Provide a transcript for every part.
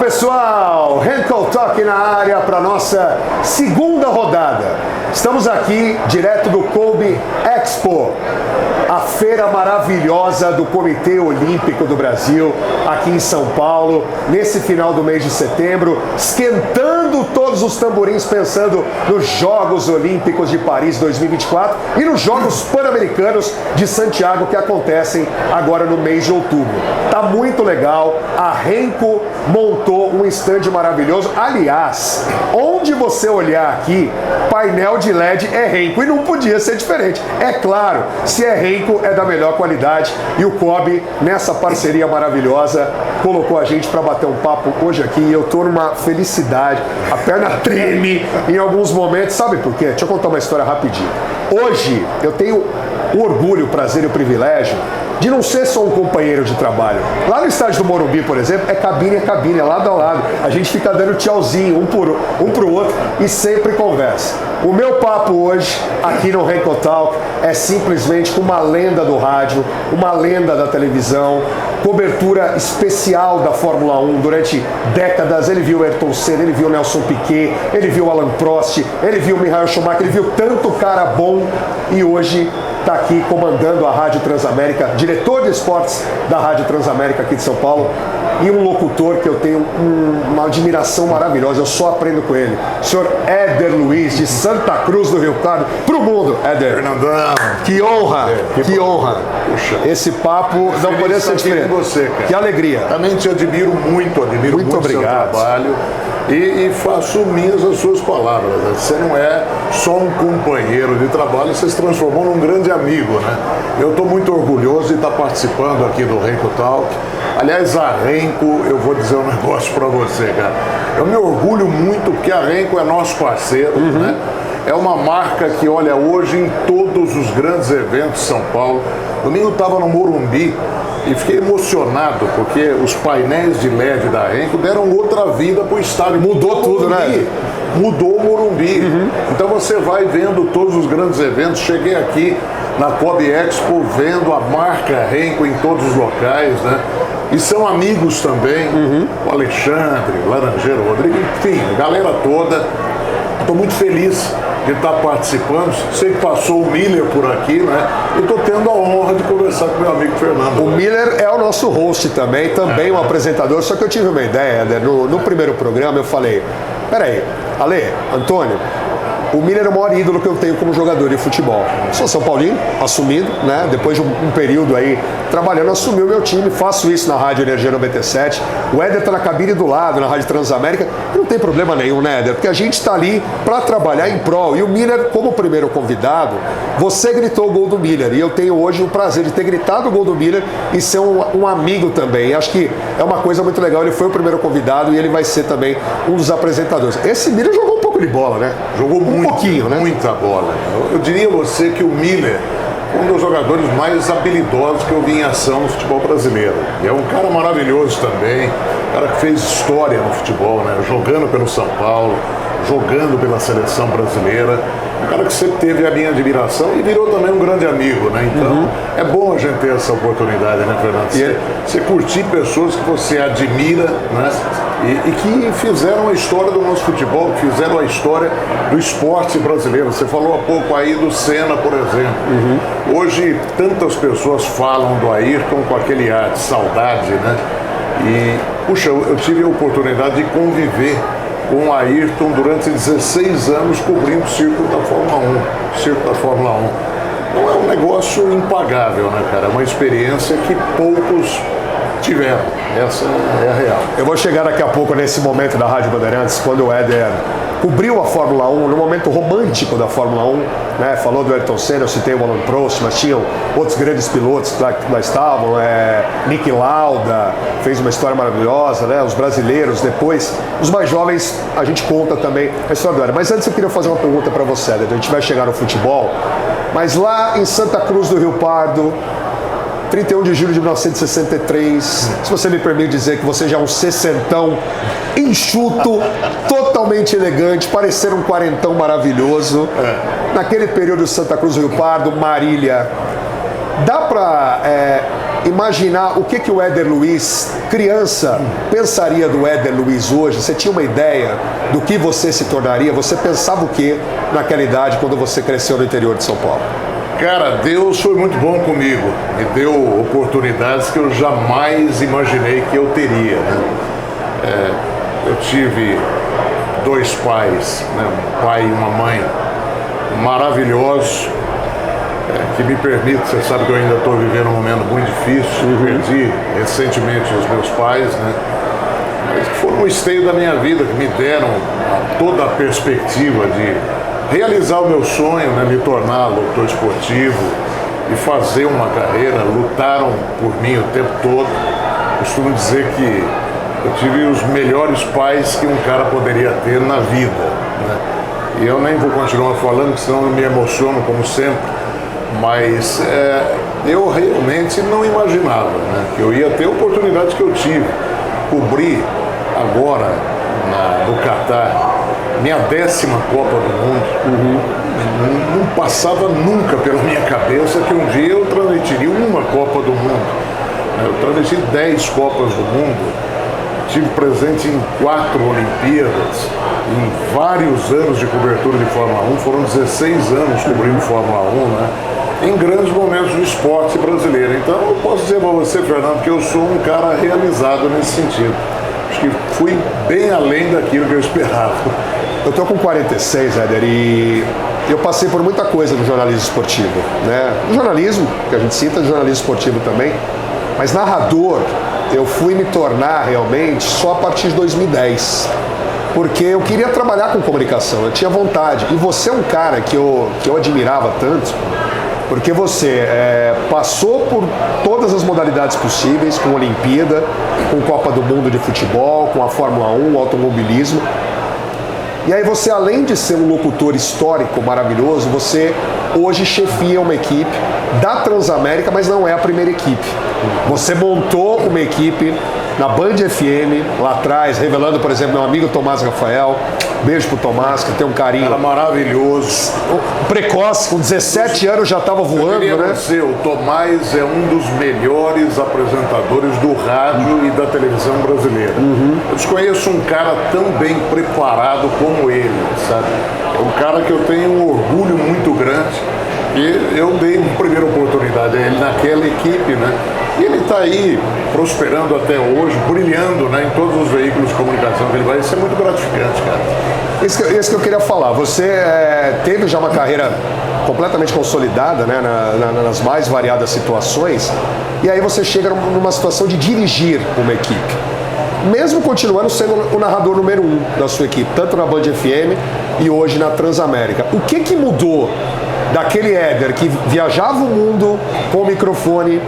pessoal, Henkel Talk na área para nossa segunda rodada. Estamos aqui direto do Kobe Expo, a feira maravilhosa do Comitê Olímpico do Brasil, aqui em São Paulo, nesse final do mês de setembro, esquentando todos os tamborins, pensando nos Jogos Olímpicos de Paris 2024 e nos Jogos Pan-Americanos de Santiago, que acontecem agora no mês de outubro. Tá muito legal, a Henkel montou um stand maravilhoso. Aliás, onde você olhar aqui, painel de LED é Henkel e não podia ser diferente. É claro, se é Henkel, é da melhor qualidade, e o Kobe, nessa parceria maravilhosa, colocou a gente para bater um papo hoje aqui, e eu tô numa felicidade, a perna treme em alguns momentos. Sabe por quê? Deixa eu contar uma história rapidinho. Hoje eu tenho o orgulho, o prazer e o privilégio de não ser só um companheiro de trabalho. Lá no estádio do Morumbi, por exemplo, é cabine, é lado a lado. A gente fica dando tchauzinho um pro outro e sempre conversa. O meu papo hoje, aqui no Henkel Talk, é simplesmente com uma lenda do rádio, uma lenda da televisão, cobertura especial da Fórmula 1 durante décadas. Ele viu Ayrton Senna, ele viu Nelson Piquet, ele viu Alain Prost, ele viu Michael Schumacher, ele viu tanto cara bom, e hoje está aqui comandando a Rádio Transamérica, diretor de esportes da Rádio Transamérica aqui de São Paulo, e um locutor que eu tenho uma admiração maravilhosa, eu só aprendo com ele, o senhor Éder Luiz, de Santa Cruz do Rio Claro, pro mundo. Éder, Fernandão, que honra, que honra. Puxa, esse papo não poderia ser diferente. Você, cara. Que alegria. Também te admiro muito Obrigado. Seu trabalho e faço minhas as suas palavras. Você não é só um companheiro de trabalho, você se transformou num grande amigo, né? Eu estou muito orgulhoso de estar participando aqui do Henkel Talk. Aliás, a Henkel, eu vou dizer um negócio para você, cara. Eu me orgulho muito porque a Henkel é nosso parceiro, né? É uma marca que, olha, hoje em todos os grandes eventos de São Paulo. Domingo eu estava no Morumbi e fiquei emocionado porque os painéis de LED da Henkel deram outra vida para o estádio. Mudou tudo, né? Mudou o Morumbi. Então você vai vendo todos os grandes eventos. Cheguei aqui na Kobe Expo vendo a marca Henkel em todos os locais, né? E são amigos também, o Alexandre, o Laranjeiro, o Rodrigo, enfim, a galera toda. Estou muito feliz de estar participando. Sei que passou o Miller por aqui, né? E estou tendo a honra de conversar com meu amigo Fernando. O Miller é o nosso host também um apresentador, só que eu tive uma ideia, né? No primeiro programa eu falei, peraí, Ale, Antônio, o Miller é o maior ídolo que eu tenho como jogador de futebol. Sou São Paulino, assumindo, né? Depois de um período aí trabalhando, assumi o meu time, faço isso na Rádio Energia 97. O Éder tá na cabine do lado, na Rádio Transamérica. Não tem problema nenhum, né, Éder? Porque a gente está ali para trabalhar em prol. E o Miller, como primeiro convidado, você gritou o gol do Miller. E eu tenho hoje o prazer de ter gritado o gol do Miller e ser um amigo também. E acho que é uma coisa muito legal. Ele foi o primeiro convidado e ele vai ser também um dos apresentadores. Esse Miller jogou um pouco de bola, né? Jogou muito, pouquinho, né? Muita bola. Eu diria a você que o Miller é um dos jogadores mais habilidosos que eu vi em ação no futebol brasileiro. E é um cara maravilhoso também, um cara que fez história no futebol, né? Jogando pelo São Paulo, jogando pela seleção brasileira. Um cara que sempre teve a minha admiração e virou também um grande amigo, né? Então, é bom a gente ter essa oportunidade, né, Fernando? Você curtir pessoas que você admira, né? E que fizeram a história do nosso futebol, que fizeram a história do esporte brasileiro. Você falou há pouco aí do Senna, por exemplo. Hoje, tantas pessoas falam do Ayrton com aquele ar de saudade, né? E, puxa, eu tive a oportunidade de conviver com o Ayrton durante 16 anos cobrindo o circo da Fórmula 1. Então é um negócio impagável, né, cara? É uma experiência que poucos tiveram. Essa é a real. Eu vou chegar daqui a pouco nesse momento da Rádio Bandeirantes, quando o Éder cobriu a Fórmula 1, no momento romântico da Fórmula 1, né? Falou do Ayrton Senna, eu citei o Alain Prost, mas tinham outros grandes pilotos que lá estavam, Niki Lauda, fez uma história maravilhosa, né? Os brasileiros, depois, os mais jovens, a gente conta também a história do Éder. Mas antes eu queria fazer uma pergunta para você, Éder. A gente vai chegar no futebol, mas lá em Santa Cruz do Rio Pardo, 31 de julho de 1963, se você me permite dizer que você já é um sessentão enxuto, totalmente elegante, parecer um quarentão maravilhoso. Naquele período de Santa Cruz do Rio Pardo, Marília, dá pra imaginar o que o Éder Luiz, criança, pensaria do Éder Luiz hoje? Você tinha uma ideia do que você se tornaria? Você pensava o que naquela idade quando você cresceu no interior de São Paulo? Cara, Deus foi muito bom comigo. Me deu oportunidades que eu jamais imaginei que eu teria, né? Eu tive 2 pais, né? Um pai e uma mãe maravilhosos, que me permite, você sabe que eu ainda estou vivendo um momento muito difícil, perdi recentemente os meus pais, né? Mas que foram um esteio da minha vida, que me deram toda a perspectiva de realizar o meu sonho, né? Me tornar locutor esportivo e fazer uma carreira, lutaram por mim o tempo todo. Costumo dizer que eu tive os melhores pais que um cara poderia ter na vida, né? E eu nem vou continuar falando, senão eu me emociono como sempre, mas eu realmente não imaginava, né, que eu ia ter a oportunidade que eu tive. Cobrir agora no Catar minha 10ª Copa do Mundo. Não passava nunca pela minha cabeça que um dia eu transmitiria uma Copa do Mundo. Eu transmiti 10 Copas do Mundo. Estive presente em 4 Olimpíadas, em vários anos de cobertura de Fórmula 1, foram 16 anos cobrindo Fórmula 1, né? Em grandes momentos do esporte brasileiro. Então eu posso dizer para você, Fernando, que eu sou um cara realizado nesse sentido. Acho que fui bem além daquilo que eu esperava. Eu estou com 46, Éder, e eu passei por muita coisa no jornalismo esportivo, né? No jornalismo, que a gente cita, no jornalismo esportivo também, mas narrador eu fui me tornar realmente só a partir de 2010, porque eu queria trabalhar com comunicação, eu tinha vontade, e você é um cara que eu admirava tanto, porque você passou por todas as modalidades possíveis, com Olimpíada, com Copa do Mundo de futebol, com a Fórmula 1, o automobilismo. E aí você, além de ser um locutor histórico maravilhoso, você hoje chefia uma equipe da Transamérica, mas não é a primeira equipe. Você montou uma equipe na Band FM, lá atrás, revelando, por exemplo, meu amigo Tomás Rafael. Beijo pro Tomás, que tem um carinho. Era maravilhoso. Precoce, com 17 anos já estava voando, né? O Tomás é um dos melhores apresentadores do rádio e da televisão brasileira. Eu desconheço um cara tão bem preparado como ele, sabe? É um cara que eu tenho um orgulho muito grande. E eu dei uma primeira oportunidade a ele naquela equipe, né? E ele está aí prosperando até hoje, brilhando, né, em todos os veículos de comunicação que ele vai. Isso é muito gratificante, cara. Isso que eu queria falar. Você teve já uma carreira completamente consolidada, né, nas mais variadas situações, e aí você chega numa situação de dirigir uma equipe. Mesmo continuando sendo o narrador número 1 da sua equipe, tanto na Band FM e hoje na Transamérica. O que mudou daquele Éder que viajava o mundo com o microfone,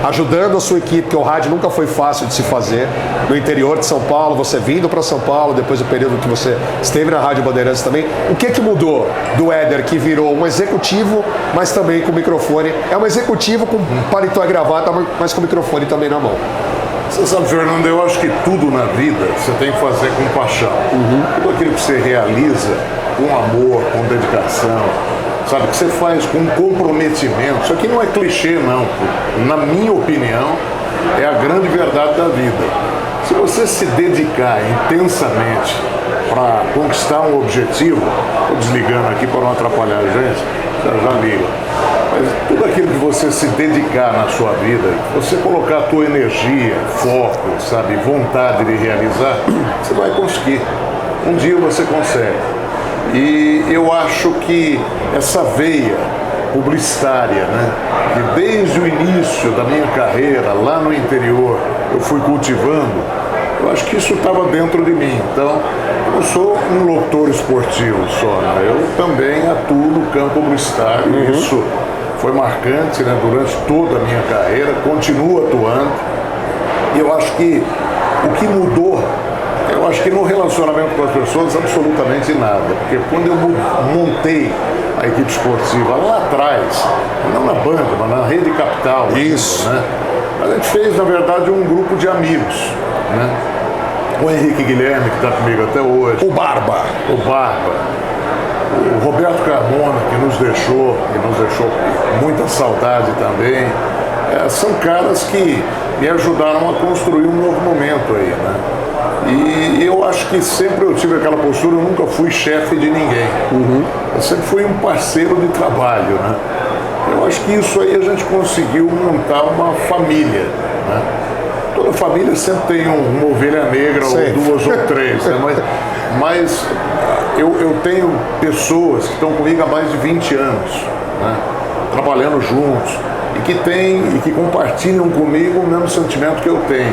ajudando a sua equipe, que o rádio nunca foi fácil de se fazer, no interior de São Paulo, você vindo para São Paulo, depois do período que você esteve na Rádio Bandeirantes também, o que mudou do Éder que virou um executivo, mas também com o microfone? É um executivo com paletó e gravata, mas com o microfone também na mão. Você sabe, Fernando, eu acho que tudo na vida você tem que fazer com paixão. Tudo aquilo que você realiza com amor, com dedicação, sabe, que você faz com comprometimento. Isso aqui não é clichê, não. Na minha opinião, é a grande verdade da vida. Se você se dedicar intensamente para conquistar um objetivo, estou desligando aqui para não atrapalhar a gente, já liga. Mas tudo aquilo que você se dedicar na sua vida, você colocar a tua energia, foco, sabe, vontade de realizar, você vai conseguir. Um dia você consegue. E eu acho que essa veia publicitária, né, que desde o início da minha carreira, lá no interior, eu fui cultivando, eu acho que isso estava dentro de mim. Então, eu não sou um locutor esportivo só, né? Eu também atuo no campo publicitário. Isso foi marcante, né, durante toda a minha carreira, continuo atuando. E eu acho que o que mudou, eu acho que no relacionamento com as pessoas, absolutamente nada. Porque quando eu montei a equipe esportiva lá atrás, não na Band, mas na Rede Capital. Isso. Né? A gente fez, na verdade, um grupo de amigos, né? O Henrique Guilherme, que está comigo até hoje. O Barba. O Roberto Carmona, que nos deixou muita saudade também. são caras que me ajudaram a construir um novo momento aí, né? E eu acho que sempre eu tive aquela postura, eu nunca fui chefe de ninguém. Eu sempre fui um parceiro de trabalho, né? Eu acho que isso aí a gente conseguiu montar uma família, né? Toda família sempre tem uma ovelha negra, ou duas ou três, né? Mas eu tenho pessoas que estão comigo há mais de 20 anos, né? Trabalhando juntos, e que compartilham comigo o mesmo sentimento que eu tenho,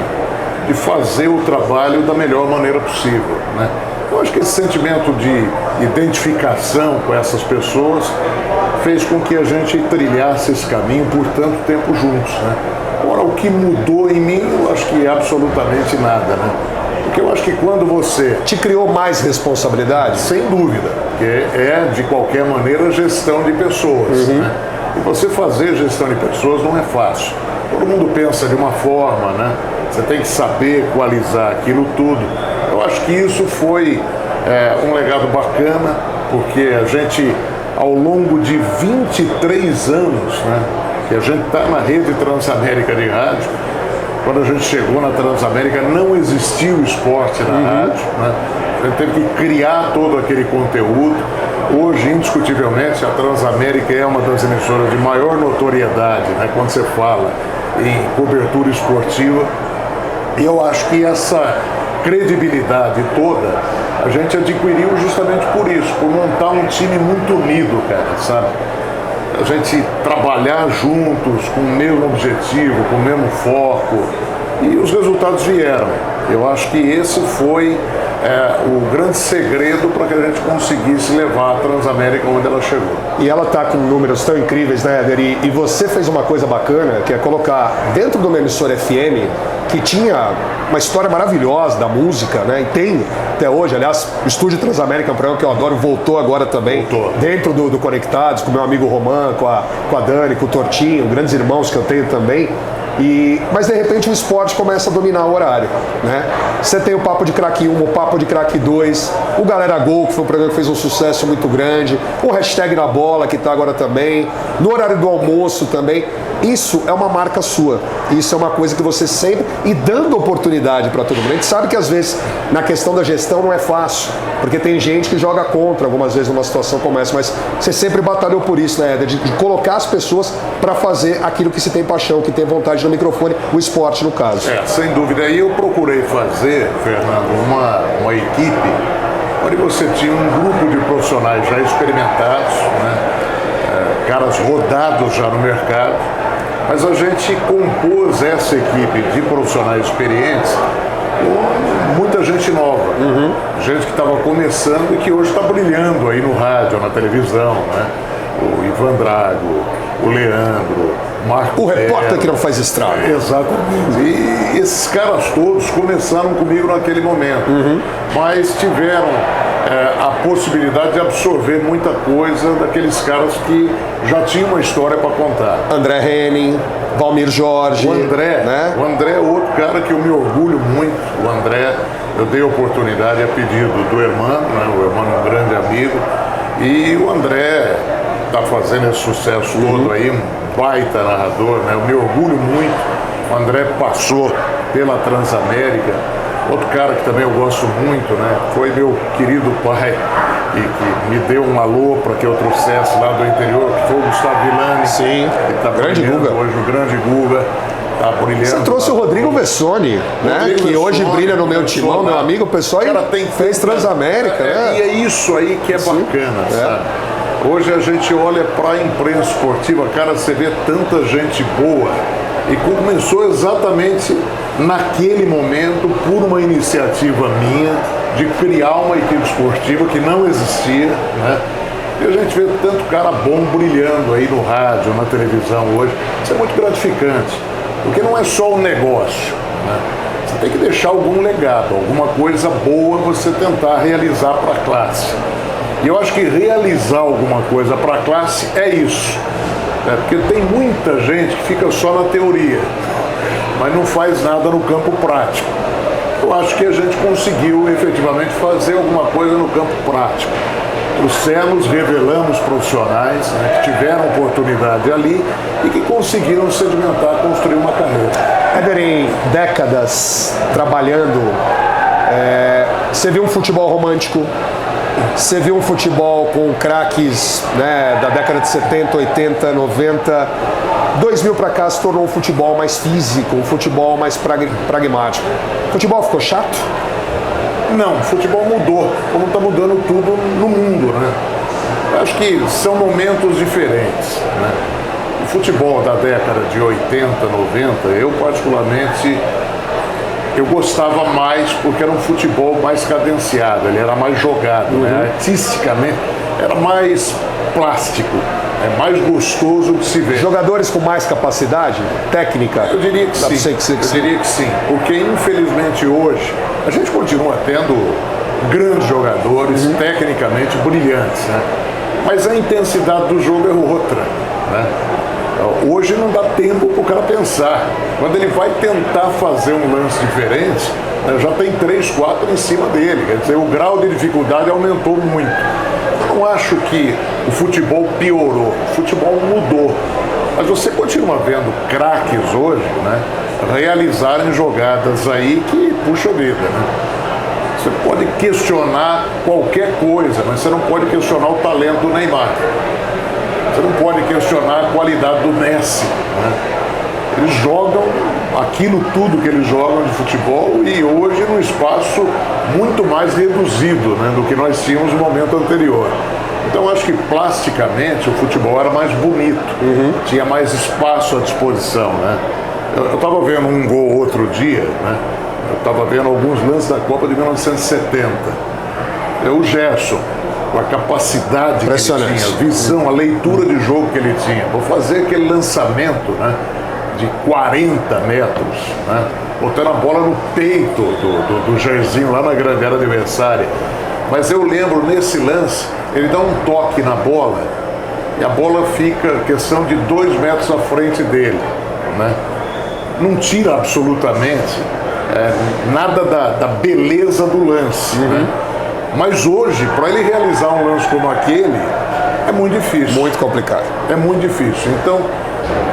de fazer o trabalho da melhor maneira possível, né? Eu acho que esse sentimento de identificação com essas pessoas fez com que a gente trilhasse esse caminho por tanto tempo juntos, né? Agora, o que mudou em mim, eu acho que absolutamente nada, né? Porque eu acho que quando você... Te criou mais responsabilidade? Sem dúvida, porque é, de qualquer maneira, gestão de pessoas, né? E você fazer gestão de pessoas não é fácil. Todo mundo pensa de uma forma, né? Você tem que saber equalizar aquilo tudo. Eu acho que isso foi um legado bacana, porque a gente, ao longo de 23 anos, né, que a gente está na rede Transamérica de rádio, quando a gente chegou na Transamérica não existia o esporte na rádio, né? A gente teve que criar todo aquele conteúdo. Hoje, indiscutivelmente, a Transamérica é uma das emissoras de maior notoriedade, né, quando você fala em cobertura esportiva. E eu acho que essa credibilidade toda a gente adquiriu justamente por isso, por montar um time muito unido, cara, sabe? A gente trabalhar juntos com o mesmo objetivo, com o mesmo foco, e os resultados vieram. Eu acho que esse foi o grande segredo para que a gente conseguisse levar a Transamérica onde ela chegou. E ela está com números tão incríveis, né, Éder? E você fez uma coisa bacana, que é colocar dentro de uma emissora FM, que tinha uma história maravilhosa da música, né? E tem até hoje, aliás, o Estúdio Transamérica é um programa que eu adoro, voltou agora também, dentro do Conectados, com meu amigo Roman, com a Dani, com o Tortinho, grandes irmãos que eu tenho também. Mas de repente o esporte começa a dominar o horário, né? Você tem o Papo de Craque 1, o Papo de Craque 2, o Galera Gol, que foi um programa que fez um sucesso muito grande, o Hashtag na Bola, que está agora também, no horário do almoço também. Isso é uma marca sua, isso é uma coisa que você sempre, e dando oportunidade para todo mundo. A gente sabe que às vezes na questão da gestão não é fácil, porque tem gente que joga contra algumas vezes numa situação como essa, mas você sempre batalhou por isso, né, Éder? De colocar as pessoas para fazer aquilo que se tem paixão, que tem vontade no microfone, o esporte no caso. Sem dúvida. E eu procurei fazer, Fernando, uma equipe onde você tinha um grupo de profissionais já experimentados, né? Caras rodados já no mercado, mas a gente compôs essa equipe de profissionais experientes com muita gente nova, gente que estava começando e que hoje está brilhando aí no rádio, na televisão, né? O Ivan Drago, o Leandro, o Marco, o repórter que não faz estrago. Exatamente. E esses caras todos começaram comigo naquele momento, mas tiveram a possibilidade de absorver muita coisa daqueles caras que já tinham uma história para contar. André Henning, Valmir Jorge. O André, né? O André é outro cara que eu me orgulho muito. O André, eu dei oportunidade a pedido do Hermano, né? O Hermano é um grande amigo. E o André está fazendo esse sucesso todo aí, um baita narrador, né? Eu me orgulho muito. O André passou pela Transamérica. Outro cara que também eu gosto muito, né? Foi meu querido pai e que me deu um alô para que eu trouxesse lá do interior, que foi o Gustavo Villani. Sim, que tá grande Guga. Hoje o grande Guga tá brilhando. Você trouxe o Rodrigo Vessone, né? Que hoje brilha no meu timão, meu amigo, o pessoal fez Transamérica, né? E é isso aí que é bacana, sabe? Hoje a gente olha para a imprensa esportiva, cara, você vê tanta gente boa e começou exatamente naquele momento por uma iniciativa minha de criar uma equipe esportiva que não existia, né? E a gente vê tanto cara bom brilhando aí no rádio, na televisão hoje. Isso é muito gratificante, porque não é só um negócio, né? Você tem que deixar algum legado, alguma coisa boa você tentar realizar para a classe. E eu acho que realizar alguma coisa para a classe é isso, né? Porque tem muita gente que fica só na teoria, mas não faz nada no campo prático. Eu acho que a gente conseguiu efetivamente fazer alguma coisa no campo prático. Trouxemos, revelamos profissionais, né, que tiveram oportunidade ali e que conseguiram sedimentar, construir uma carreira. Éder, em décadas trabalhando, você viu um futebol romântico, você viu um futebol com craques, né, da década de 70, 80, 90. 2000 para cá se tornou um futebol mais físico, um futebol mais pragmático. O futebol ficou chato? Não, o futebol mudou, como está mudando tudo no mundo, né? Eu acho que são momentos diferentes, né? O futebol da década de 80, 90, eu particularmente, eu gostava mais porque era um futebol mais cadenciado, ele era mais jogado, né? Artisticamente era mais plástico, é mais gostoso de se ver. Jogadores com mais capacidade técnica? Eu diria que sim, eu diria que sim, porque infelizmente hoje a gente continua tendo grandes jogadores, tecnicamente brilhantes, né? Mas a intensidade do jogo é outra, né? Hoje não dá tempo para o cara pensar. Quando ele vai tentar fazer um lance diferente, né, já tem 3, 4 em cima dele. Quer dizer, o grau de dificuldade aumentou muito. Eu não acho que o futebol piorou, o futebol mudou. Mas você continua vendo craques hoje, né, realizarem jogadas aí que puxa vida, né? Você pode questionar qualquer coisa, mas você não pode questionar o talento do Neymar. Você não pode questionar a qualidade do Messi, né? Eles jogam aquilo tudo que eles jogam de futebol e hoje num espaço muito mais reduzido, né, do que nós tínhamos no momento anterior. Então acho que plasticamente o futebol era mais bonito, tinha mais espaço à disposição, né? Eu estava vendo um gol outro dia, né? Eu estava vendo alguns lances da Copa de 1970. É o Gerson, com a capacidade que ele tinha, a visão, a leitura de jogo que ele tinha. Vou fazer aquele lançamento, né, de 40 metros, né, botando a bola no peito do Jairzinho lá na grande área adversária. Mas eu lembro, nesse lance, ele dá um toque na bola e a bola fica questão de 2 metros à frente dele, né? Não tira absolutamente nada da beleza do lance, né? Mas hoje, para ele realizar um lance como aquele, é muito difícil. Muito complicado. É muito difícil. Então,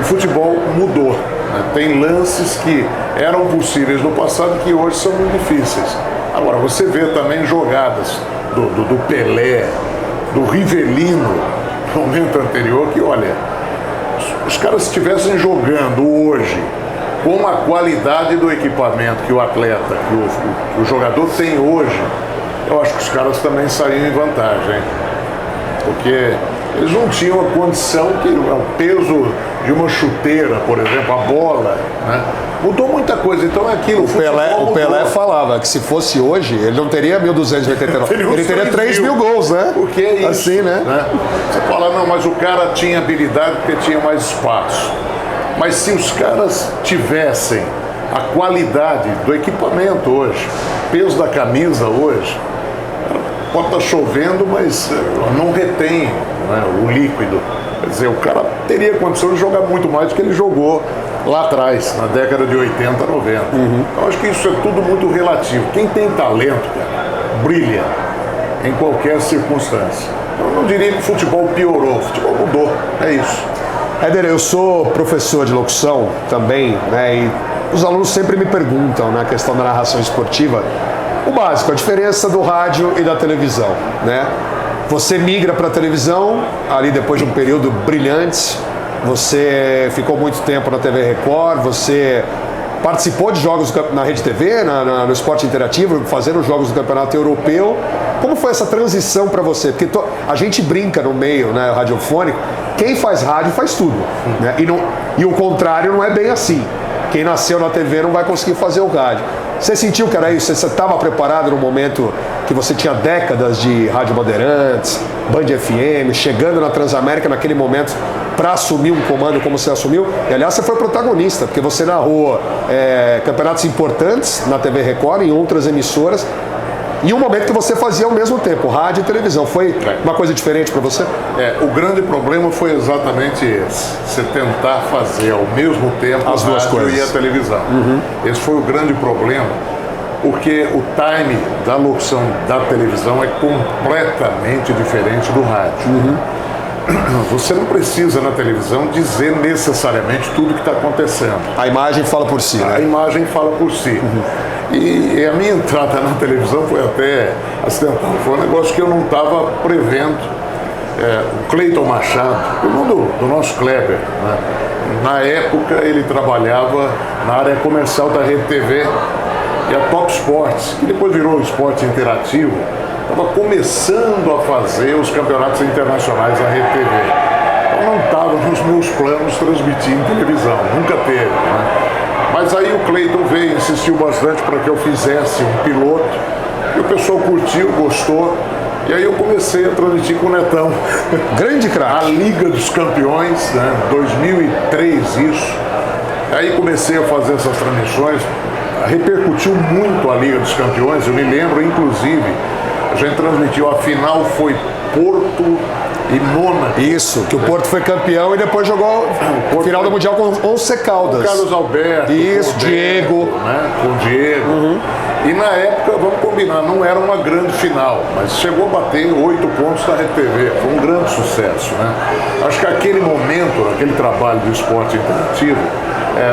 o futebol mudou, né? Tem lances que eram possíveis no passado que hoje são muito difíceis. Agora, você vê também jogadas do Pelé, do Rivelino, no momento anterior, que, olha, os caras estivessem jogando hoje com a qualidade do equipamento que o atleta, que o jogador tem hoje, eu acho que os caras também saíram em vantagem, porque eles não tinham a condição, o peso de uma chuteira, por exemplo, a bola, né? Mudou muita coisa, então é aquilo. O Pelé falava que se fosse hoje, ele não teria 1.289, ele teria 3.000 gols, né? Porque é isso, assim, né? Você fala, não, mas o cara tinha habilidade porque tinha mais espaço. Mas se os caras tivessem a qualidade do equipamento hoje, peso da camisa hoje, pode estar chovendo, mas não retém, né, o líquido. Quer dizer, o cara teria condição de jogar muito mais do que ele jogou lá atrás, na década de 80, 90. Então acho que isso é tudo muito relativo. Quem tem talento, cara, brilha em qualquer circunstância. Eu não diria que o futebol piorou, o futebol mudou, é isso. Éder, eu sou professor de locução também, né, e os alunos sempre me perguntam na questão da narração esportiva o básico, a diferença do rádio e da televisão, né? Você migra para a televisão, ali depois de um período brilhante, você ficou muito tempo na TV Record, você participou de jogos na Rede TV, no Esporte Interativo, fazendo jogos do Campeonato Europeu. Como foi essa transição para você? Porque a gente brinca no meio, né, radiofônico, quem faz rádio faz tudo, né? E o contrário não é bem assim. Quem nasceu na TV não vai conseguir fazer o rádio. Você sentiu que era isso? Você estava preparado no momento que você tinha décadas de Rádio Bandeirantes, Band FM, chegando na Transamérica naquele momento para assumir um comando como você assumiu? E aliás, você foi protagonista, porque você narrou campeonatos importantes na TV Record, em outras emissoras, e um momento que você fazia ao mesmo tempo, rádio e televisão. Foi uma coisa diferente para você? O grande problema foi exatamente esse. Você tentar fazer ao mesmo tempo as duas a rádio coisas e a televisão. Esse foi o grande problema. porque o time da locução da televisão é completamente diferente do rádio. Você não precisa na televisão dizer necessariamente tudo o que está acontecendo. A imagem fala por si, né? A imagem fala por si. E a minha entrada na televisão foi até acidental. Foi um negócio que eu não estava prevendo. O Cleiton Machado, irmão do nosso Kleber, né? Na época ele trabalhava na área comercial da Rede TV e a Top Sports, que depois virou Esporte Interativo, estava começando a fazer os campeonatos internacionais da Rede TV. Então não estava nos meus planos transmitir em televisão, nunca teve, né? Mas aí o Cleiton veio e insistiu bastante para que eu fizesse um piloto, e o pessoal curtiu, gostou, e aí eu comecei a transmitir com o Netão. Grande craque. A Liga dos Campeões, né? 2003 isso. Aí comecei a fazer essas transmissões, repercutiu muito a Liga dos Campeões, eu me lembro, inclusive, a gente transmitiu, a final foi Porto e Mônaco. Isso, que o Porto foi campeão e depois jogou o final do Mundial com 11 Caldas. Com Carlos Alberto. Isso, com Diego. Né? Com o Diego. E na época, vamos combinar, não era uma grande final, mas chegou a bater 8 pontos da Rede TV. Foi um grande sucesso, né? Acho que aquele momento, aquele trabalho do esporte interativo,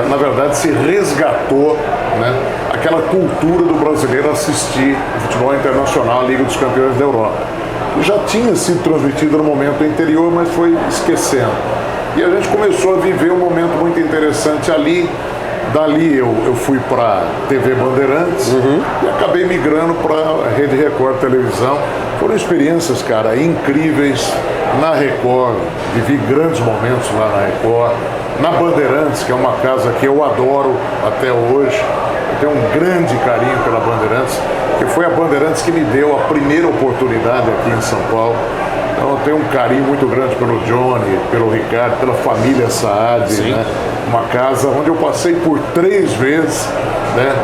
na verdade se resgatou, né, aquela cultura do brasileiro assistir futebol internacional, a Liga dos Campeões da Europa. Já tinha sido transmitido no momento anterior, mas foi esquecendo. E a gente começou a viver um momento muito interessante ali. Dali eu fui para TV Bandeirantes e acabei migrando para a Rede Record Televisão. Foram experiências, cara, incríveis na Record. Vivi grandes momentos lá na Record. Na Bandeirantes, que é uma casa que eu adoro até hoje. Eu tenho um grande carinho pela Bandeirantes, que foi a Bandeirantes que me deu a primeira oportunidade aqui em São Paulo. Então eu tenho um carinho muito grande pelo Johnny, pelo Ricardo, pela família Saad, né? Uma casa onde eu passei por 3 vezes, né?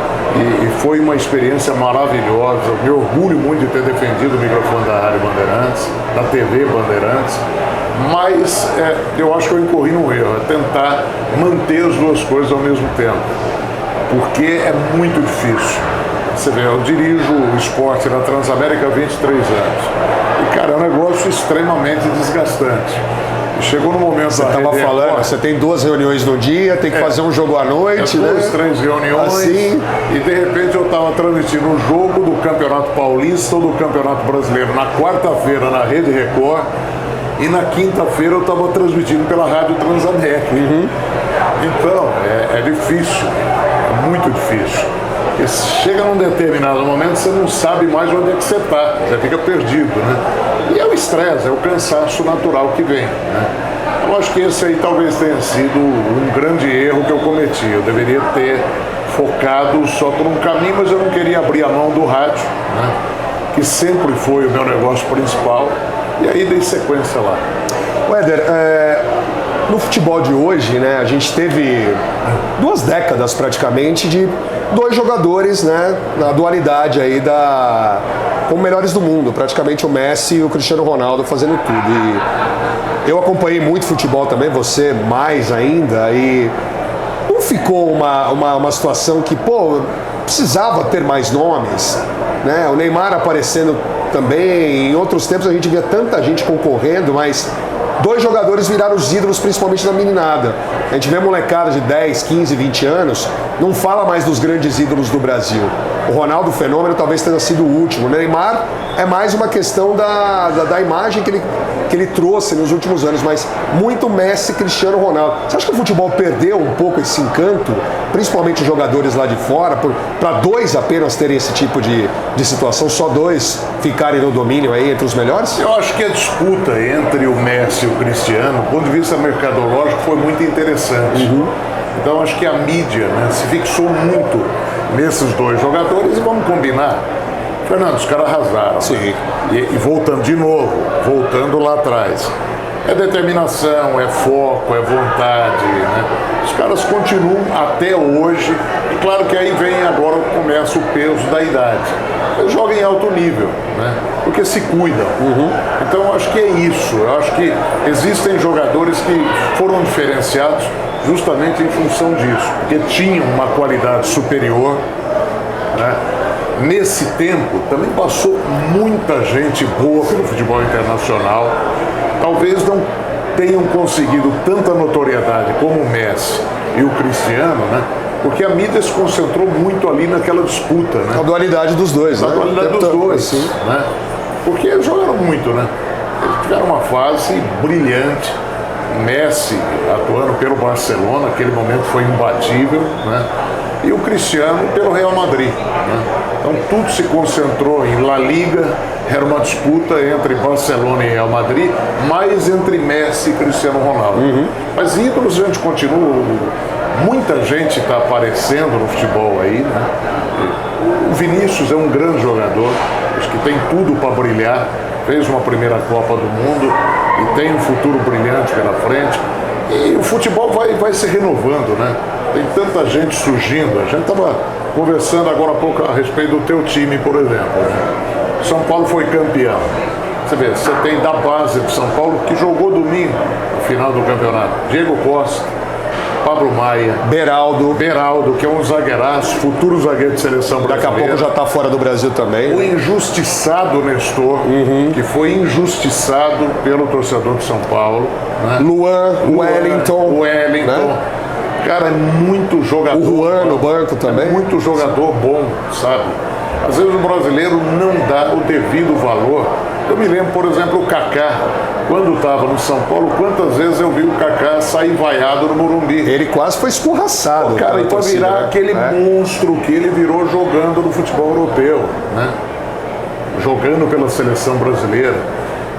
E foi uma experiência maravilhosa. Eu me orgulho muito de ter defendido o microfone da Rádio Bandeirantes, da TV Bandeirantes. Mas eu acho que eu incorri num erro, é tentar manter as duas coisas ao mesmo tempo, porque é muito difícil. Você vê, eu dirijo o esporte na Transamérica há 23 anos. E, cara, é um negócio extremamente desgastante. E chegou no momento Você estava falando, você tem 2 reuniões no dia, tem que fazer um jogo à noite, 2, 3 reuniões. Assim. E, de repente, eu estava transmitindo um jogo do Campeonato Paulista ou do Campeonato Brasileiro na quarta-feira na Rede Record. E na quinta-feira eu estava transmitindo pela Rádio Transamérica. Então, é difícil, é muito difícil. Porque chega num determinado momento, você não sabe mais onde é que você está, você fica perdido, né? E é o estresse, é o cansaço natural que vem, né? Eu acho que esse aí talvez tenha sido um grande erro que eu cometi. Eu deveria ter focado só por um caminho, mas eu não queria abrir a mão do rádio, né? Que sempre foi o meu negócio principal. E aí dei sequência lá. Éder, no futebol de hoje, né, a gente teve 2 décadas praticamente de 2 jogadores, né, na dualidade aí como melhores do mundo, praticamente o Messi e o Cristiano Ronaldo fazendo tudo. E eu acompanhei muito futebol também, você mais ainda, e não ficou uma situação que, precisava ter mais nomes, né? O Neymar aparecendo também, em outros tempos a gente via tanta gente concorrendo, mas 2 jogadores viraram os ídolos, principalmente na meninada. A gente vê molecada de 10, 15, 20 anos, não fala mais dos grandes ídolos do Brasil. O Ronaldo Fenômeno talvez tenha sido o último. O Neymar é mais uma questão da imagem que ele trouxe nos últimos anos, mas muito Messi, Cristiano Ronaldo. Você acha que o futebol perdeu um pouco esse encanto, principalmente os jogadores lá de fora, para 2 apenas terem esse tipo de situação, só 2 ficarem no domínio aí entre os melhores? Eu acho que a disputa entre o Messi e o Cristiano, do ponto de vista mercadológico, foi muito interessante. Então acho que a mídia, né, se fixou muito nesses 2 jogadores e vamos combinar. Fernando, os caras arrasaram. Sim. E voltando de novo, voltando lá atrás. É determinação, é foco, é vontade, né? Os caras continuam até hoje. E claro que aí vem agora, começa o peso da idade. Eles jogam em alto nível, né? Porque se cuidam. Então eu acho que é isso. Eu acho que existem jogadores que foram diferenciados justamente em função disso. Porque tinham uma qualidade superior, né? nesse tempo também passou muita gente boa pelo futebol internacional. Talvez não tenham conseguido tanta notoriedade como o Messi e o Cristiano, né? Porque a mídia se concentrou muito ali naquela disputa, né? A dualidade dos dois, né? A dualidade dos dois, né? Porque eles jogaram muito, né? Eles tiveram uma fase brilhante. Messi atuando pelo Barcelona, aquele momento foi imbatível, né? E o Cristiano pelo Real Madrid, né? Então tudo se concentrou em La Liga, era uma disputa entre Barcelona e Real Madrid, mais entre Messi e Cristiano Ronaldo. Mas ídolos a gente continua, muita gente está aparecendo no futebol aí, né? O Vinícius é um grande jogador, acho que tem tudo para brilhar, fez uma primeira Copa do Mundo e tem um futuro brilhante pela frente. E o futebol vai se renovando, né? Tem tanta gente surgindo. A gente estava conversando agora há pouco a respeito do teu time, por exemplo, né? São Paulo foi campeão. Você vê, você tem da base de São Paulo que jogou domingo no final do campeonato. Diego Costa, Pablo Maia, Beraldo, que é um zagueiraço, futuro zagueiro de seleção brasileira. Daqui a pouco já está fora do Brasil também. O injustiçado Nestor, que foi injustiçado pelo torcedor de São Paulo. Né? Luan, Wellington. Né? Cara, é muito jogador. O Juan no banco também. É muito jogador bom, sabe? Às vezes o brasileiro não dá o devido valor. Eu me lembro, por exemplo, o Kaká, quando estava no São Paulo, quantas vezes eu vi o Kaká sair vaiado no Morumbi. Ele quase foi escorraçado. Cara, e para virar aquele monstro que ele virou jogando no futebol europeu, né? Jogando pela seleção brasileira.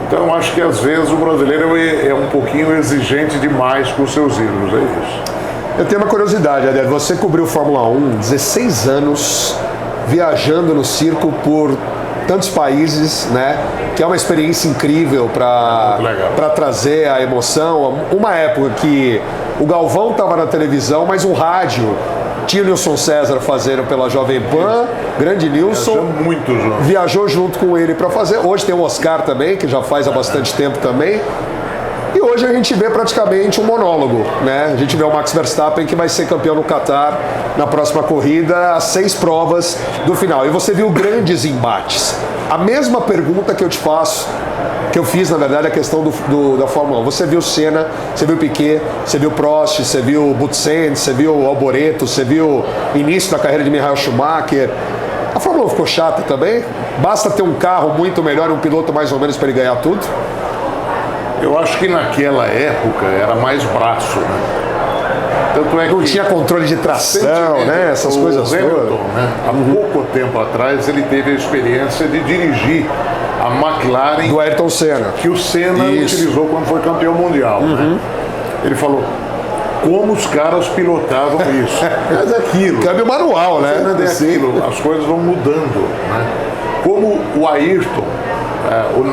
Então, acho que às vezes o brasileiro é um pouquinho exigente demais com os seus ídolos, é isso. Eu tenho uma curiosidade, Adel. Você cobriu Fórmula 1, 16 anos, viajando no circo por tantos países, né? Que é uma experiência incrível para trazer a emoção. Uma época que o Galvão estava na televisão, mas o rádio tinha o Nilson César fazendo pela Jovem Pan, grande Nilson. Viajou junto com ele para fazer. Hoje tem o Oscar também, que já faz há bastante tempo também. E hoje a gente vê praticamente um monólogo, né? A gente vê o Max Verstappen que vai ser campeão no Qatar na próxima corrida, às 6 provas do final. E você viu grandes embates. A mesma pergunta que eu te faço, que eu fiz, na verdade, a questão da Fórmula 1. Você viu Senna, você viu Piquet, você viu Prost, você viu Butsen, você viu Alboreto, você viu início da carreira de Michael Schumacher. A Fórmula 1 ficou chata também? Basta ter um carro muito melhor e um piloto mais ou menos para ele ganhar tudo? Eu acho que naquela época era mais braço, né? Tanto é que não tinha controle de tração, né? Essas coisas Hamilton, todas. Né? Há pouco tempo atrás ele teve a experiência de dirigir a McLaren do Ayrton Senna, que o Senna utilizou quando foi campeão mundial. Né? Ele falou como os caras pilotavam isso. Mas aquilo. Câmbio manual, né? Aquilo, as coisas vão mudando. Né? Como o Ayrton,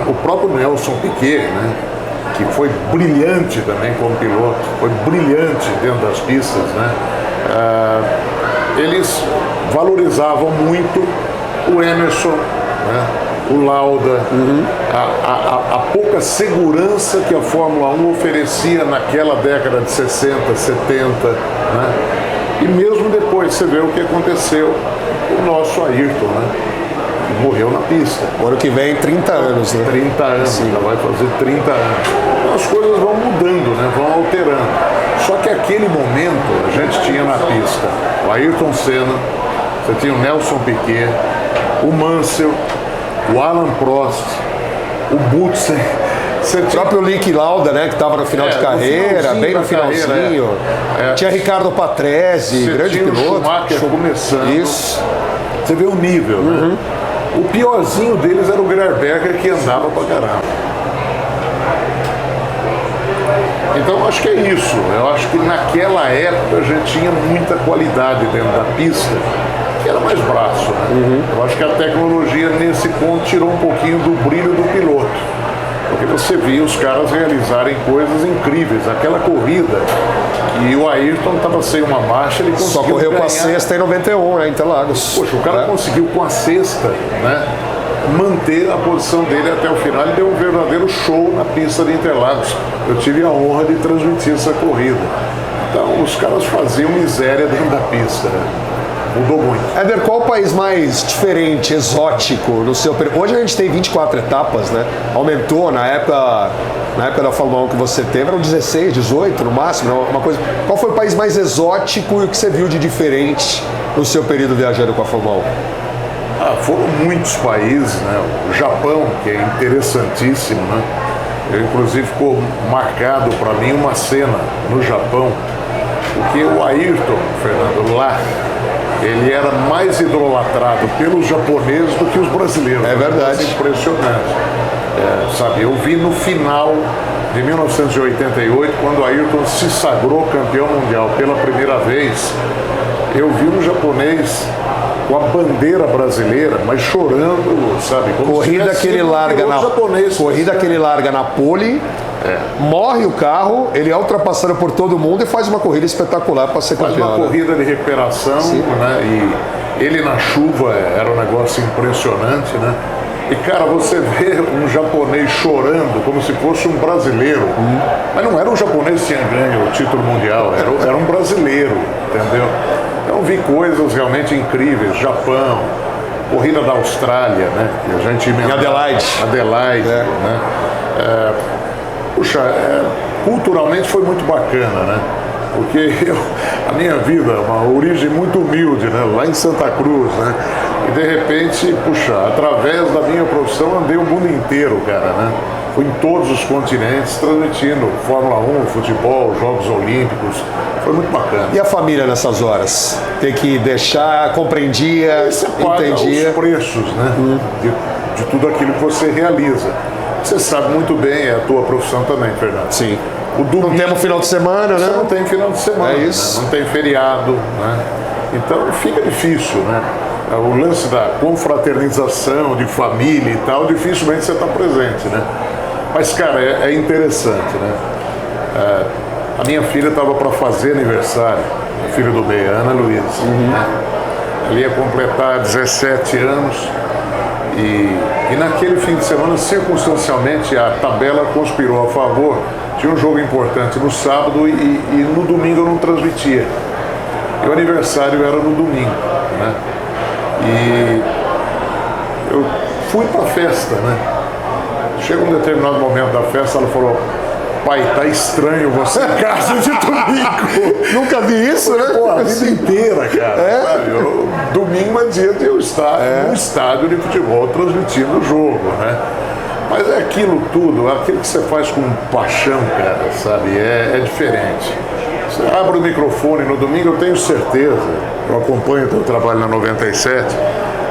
o próprio Nelson Piquet, né? Que foi brilhante também como piloto, foi brilhante dentro das pistas, né? Eles valorizavam muito o Emerson, né? O Lauda, a pouca segurança que a Fórmula 1 oferecia naquela década de 60, 70, né? E mesmo depois você vê o que aconteceu com o nosso Ayrton, né? Morreu na pista. O ano que vem, 30 anos, né? 30 anos, já vai fazer 30 anos. Então, as coisas vão mudando, né? Vão alterando. Só que aquele momento, a gente tinha na pista o Ayrton Senna, você tinha o Nelson Piquet, o Mansell, o Alan Prost, o Butsen. O próprio Niki Lauda, né? Que estava no final de carreira, bem no finalzinho. Tinha Ricardo Patrese, grande piloto. Schumacher começando. Isso. Você vê o nível, né? O piorzinho deles era o Grerberger, que andava pra caramba. Então acho que é isso. Eu acho que naquela época a gente tinha muita qualidade dentro da pista, que era mais braço, né? Eu acho que a tecnologia nesse ponto tirou um pouquinho do brilho do piloto. Porque você via os caras realizarem coisas incríveis. Aquela corrida que o Ayrton estava sem uma marcha, ele conseguiu. Só correu ganhar. com a sexta em 91, né? Interlagos. Poxa, o cara conseguiu com a sexta, né? Manter a posição dele até o final. Ele deu um verdadeiro show na pista de Interlagos. Eu tive a honra de transmitir essa corrida. Então, os caras faziam miséria dentro da pista, né? mudou muito. Éder, qual o país mais diferente, exótico no seu período? Hoje a gente tem 24 etapas, né? Aumentou na época da Fórmula 1 que você teve, eram 16, 18 no máximo, uma coisa. Qual foi o país mais exótico e o que você viu de diferente no seu período viajando com a Fórmula 1? Foram muitos países, né? O Japão, que é interessantíssimo, né? Inclusive ficou marcado para mim uma cena no Japão, porque o Ayrton, Fernando, lá, ele era mais idolatrado pelos japoneses do que os brasileiros. É verdade. Impressionante. Sabe, eu vi no final de 1988, quando o Ayrton se sagrou campeão mundial pela primeira vez, eu vi um japonês com a bandeira brasileira, mas chorando, sabe? Corrida que ele larga na pole, morre o carro, ele é ultrapassado por todo mundo e faz uma corrida espetacular para ser campeão. Faz uma corrida de recuperação, né? E ele na chuva era um negócio impressionante, né? E, cara, você vê um japonês chorando como se fosse um brasileiro. Mas não era um japonês que tinha ganho o título mundial, era um brasileiro, entendeu? Então vi coisas realmente incríveis. Japão, corrida da Austrália, né? E a gente em Adelaide. Né? Culturalmente foi muito bacana, né? Porque a minha vida é uma origem muito humilde, né? Lá em Santa Cruz, né? E de repente, através da minha profissão andei o mundo inteiro, cara, né? Fui em todos os continentes transmitindo Fórmula 1, futebol, Jogos Olímpicos. Foi muito bacana. E a família nessas horas? Ter que deixar, compreendia, entendia. Os preços, né? De tudo aquilo que você realiza. Você sabe muito bem, é a tua profissão também, Fernando. Sim. Não temos final de semana, né? Não tem final de semana. É isso. Né? Não tem feriado, né? Então fica difícil, né? O lance da confraternização, de família e tal, dificilmente você está presente, né? Mas, cara, é interessante, né? A minha filha estava para fazer aniversário, a filha do meio, Ana Luísa. Né? Ela ia completar 17 anos e naquele fim de semana, circunstancialmente, a tabela conspirou a favor. Tinha um jogo importante no sábado e no domingo eu não transmitia. E o aniversário era no domingo, né? E eu fui para a festa, né? Chega um determinado momento da festa, ela falou: pai, tá estranho você em casa de domingo. Nunca vi isso, né? Pô, a vida inteira, cara. Sabe? Domingo é dia de eu estar no estádio de futebol transmitindo o jogo, né? Mas é aquilo tudo, aquilo que você faz com paixão, cara, sabe? É diferente. Você abre o microfone no domingo, eu tenho certeza, eu acompanho o teu trabalho na 97,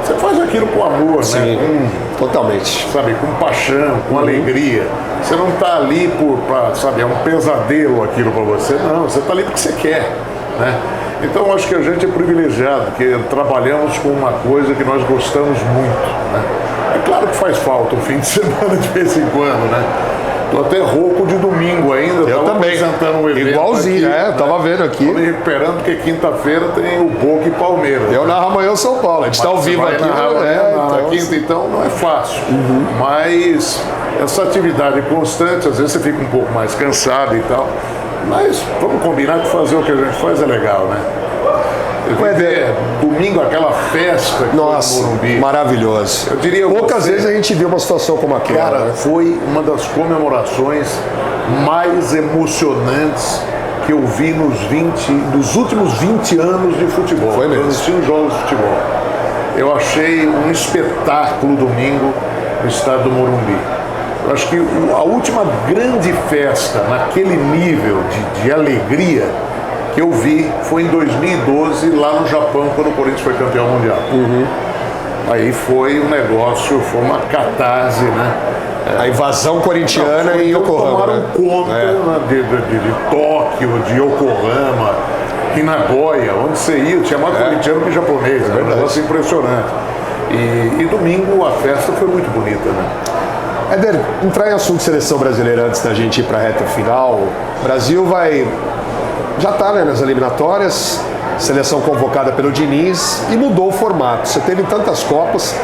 você faz aquilo com amor, sim, né? Totalmente. Sabe, com paixão, com alegria. Você não está ali sabe, é um pesadelo aquilo para você, não, você está ali porque você quer, né? Então acho que a gente é privilegiado, porque trabalhamos com uma coisa que nós gostamos muito, né? É claro que faz falta o fim de semana de vez em quando, né? Tô até rouco de domingo ainda. Eu também. Apresentando um evento igualzinho, aqui, eu tava vendo aqui. Tô me recuperando porque quinta-feira tem o Boca e Palmeiras. Eu narro amanhã o São Paulo. A gente tá ao vivo aqui. Na quinta, então não é fácil. Mas essa atividade constante, às vezes você fica um pouco mais cansado e tal. Mas vamos combinar que fazer o que a gente faz é legal, né? Domingo, aquela festa que nossa, foi no Morumbi. Maravilhoso. Eu diria poucas vezes a gente viu uma situação como aquela. Cara, foi uma das comemorações mais emocionantes que eu vi nos últimos 20 anos de futebol. Foi mesmo. Eu assisti os jogos de futebol. Eu achei um espetáculo domingo no estádio do Morumbi. Eu acho que a última grande festa naquele nível de alegria que eu vi foi em 2012, lá no Japão, quando o Corinthians foi campeão mundial. Aí foi um negócio, foi uma catarse, né? A invasão corintiana em Yokohama. Tomaram conta de Tóquio, de Yokohama, e Nagoya, onde você ia, tinha mais corintiano que japonês, né? Um negócio impressionante. E domingo a festa foi muito bonita, né? Éder, entrar em assunto de seleção brasileira antes da gente ir para a reta final. O Brasil já está, né, nas eliminatórias, seleção convocada pelo Diniz e mudou o formato. Você teve tantas Copas,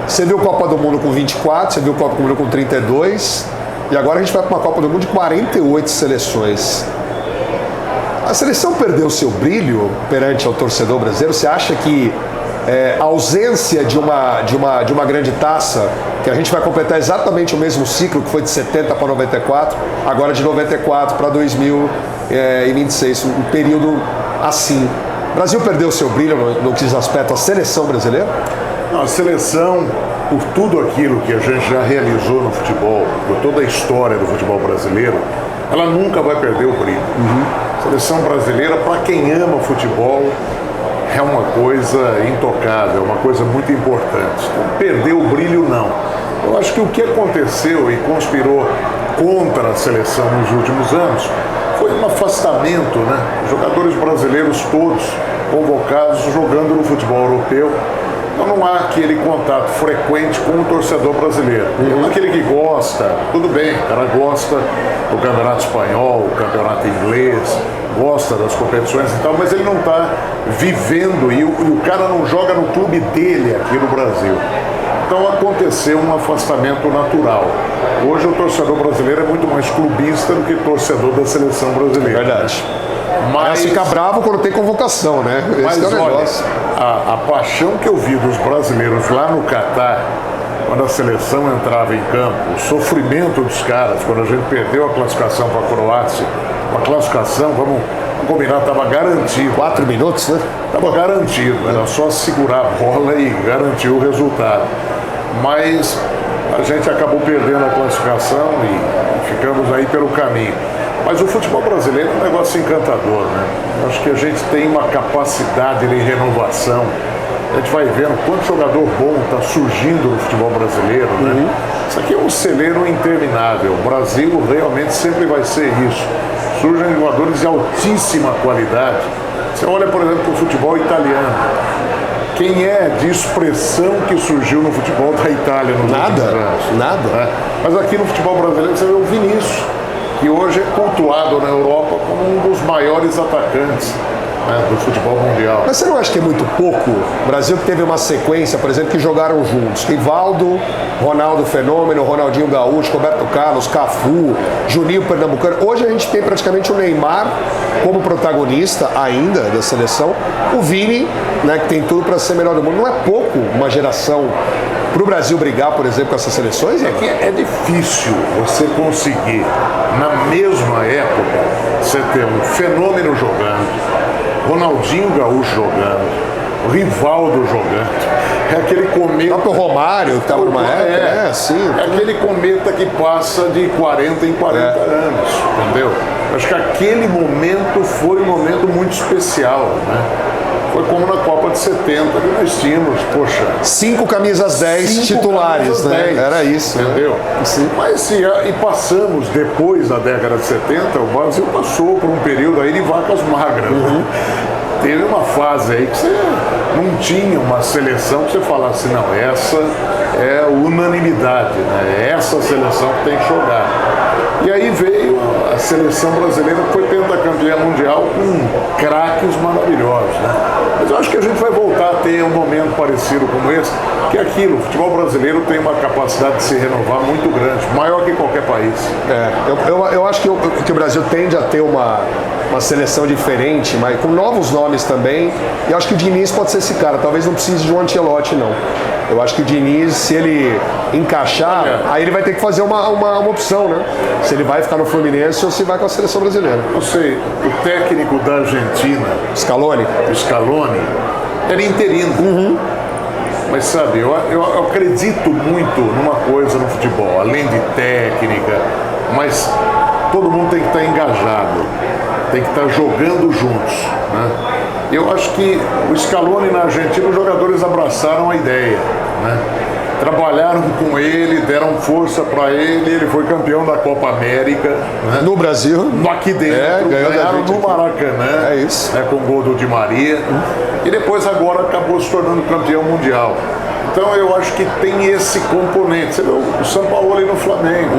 você viu Copa do Mundo com 24, você viu Copa do Mundo com 32 e agora a gente vai para uma Copa do Mundo de 48 seleções. A seleção perdeu seu brilho perante o torcedor brasileiro? Você acha que a ausência de uma grande taça, que a gente vai completar exatamente o mesmo ciclo, que foi de 70 para 94, agora de 94 para 2026, um período assim. O Brasil perdeu seu brilho no que diz respeito à seleção brasileira? Não, a seleção, por tudo aquilo que a gente já realizou no futebol, por toda a história do futebol brasileiro, ela nunca vai perder o brilho. A seleção brasileira, para quem ama futebol, é uma coisa intocável, é uma coisa muito importante. Então, perder o brilho, não. Eu acho que o que aconteceu e conspirou contra a seleção nos últimos anos foi um afastamento, né? Os jogadores brasileiros todos convocados jogando no futebol europeu. Então não há aquele contato frequente com o torcedor brasileiro. Aquele que gosta, tudo bem, o cara gosta do campeonato espanhol, o campeonato inglês, gosta das competições e tal, mas ele não está vivendo e o cara não joga no clube dele aqui no Brasil. Então aconteceu um afastamento natural. Hoje o torcedor brasileiro é muito mais clubista do que torcedor da seleção brasileira. Verdade. Mas fica bravo quando tem convocação, né? Mas Esse é o olha, negócio. a paixão que eu vi dos brasileiros lá no Catar, quando a seleção entrava em campo, o sofrimento dos caras, quando a gente perdeu a classificação para a Croácia, uma classificação, vamos combinar, estava garantido. 4 minutos, né? Estava garantido, era só segurar a bola e garantir o resultado. Mas a gente acabou perdendo a classificação e ficamos aí pelo caminho. Mas o futebol brasileiro é um negócio encantador, né? Eu acho que a gente tem uma capacidade de renovação. A gente vai vendo quanto jogador bom está surgindo no futebol brasileiro, né? Isso aqui é um celeiro interminável. O Brasil realmente sempre vai ser isso. Surgem jogadores de altíssima qualidade. Você olha, por exemplo, para o futebol italiano. Quem é de expressão que surgiu no futebol da Itália nos últimos anos? Nada. Né? Mas aqui no futebol brasileiro você vê o Vinícius, que hoje é cultuado na Europa como um dos maiores atacantes, né, do futebol mundial. Mas você não acha que é muito pouco? O Brasil que teve uma sequência, por exemplo, que jogaram juntos. Rivaldo, Ronaldo Fenômeno, Ronaldinho Gaúcho, Roberto Carlos, Cafu, Juninho Pernambucano. Hoje a gente tem praticamente o Neymar como protagonista ainda da seleção. O Vini, né, que tem tudo para ser melhor do mundo. Não é pouco uma geração para o Brasil brigar, por exemplo, com essas seleções? É que é difícil você conseguir, na mesma época, você ter um Fenômeno jogando, Ronaldinho Gaúcho jogando, Rivaldo jogando. É aquele cometa. O próprio Romário, que estava numa época, sim. É aquele cometa que passa de 40 em 40 anos, entendeu? Acho que aquele momento foi um momento muito especial, né? Foi como na Copa de 70, que nós tínhamos, poxa... 5 camisas 10 titulares, camisas né? 10, era isso. entendeu? Né? Sim. Mas e passamos, depois da década de 70, o Brasil passou por um período aí de vacas magras. Né? Teve uma fase aí que você não tinha uma seleção que você falasse, não, essa é unanimidade, né? É essa seleção que tem que jogar. E aí veio a seleção brasileira, que foi pentacampeã mundial com craques maravilhosos, né? Mas eu acho que a gente vai voltar a ter um momento parecido como esse, que é aquilo, o futebol brasileiro tem uma capacidade de se renovar muito grande, maior que qualquer país. Eu acho que o Brasil tende a ter uma seleção diferente, mas com novos nomes também, e eu acho que o Diniz pode ser esse cara, talvez não precise de um Ancelotti, não. Eu acho que o Diniz, se ele encaixar, aí ele vai ter que fazer uma opção, né? Se ele vai ficar no Fluminense ou se vai com a seleção brasileira. Eu sei, o técnico da Argentina, Scaloni, era interino. Mas sabe, eu acredito muito numa coisa no futebol, além de técnica, mas todo mundo tem que estar engajado, tem que estar jogando juntos, né? Eu acho que o Scaloni na Argentina, os jogadores abraçaram a ideia, né? Trabalharam com ele, deram força para ele foi campeão da Copa América. Né? No Brasil. Aqui dentro, ganharam no Maracanã, né, com o gol do Di Maria. E depois agora acabou se tornando campeão mundial. Então eu acho que tem esse componente. Você vê o São Paulo ali no Flamengo.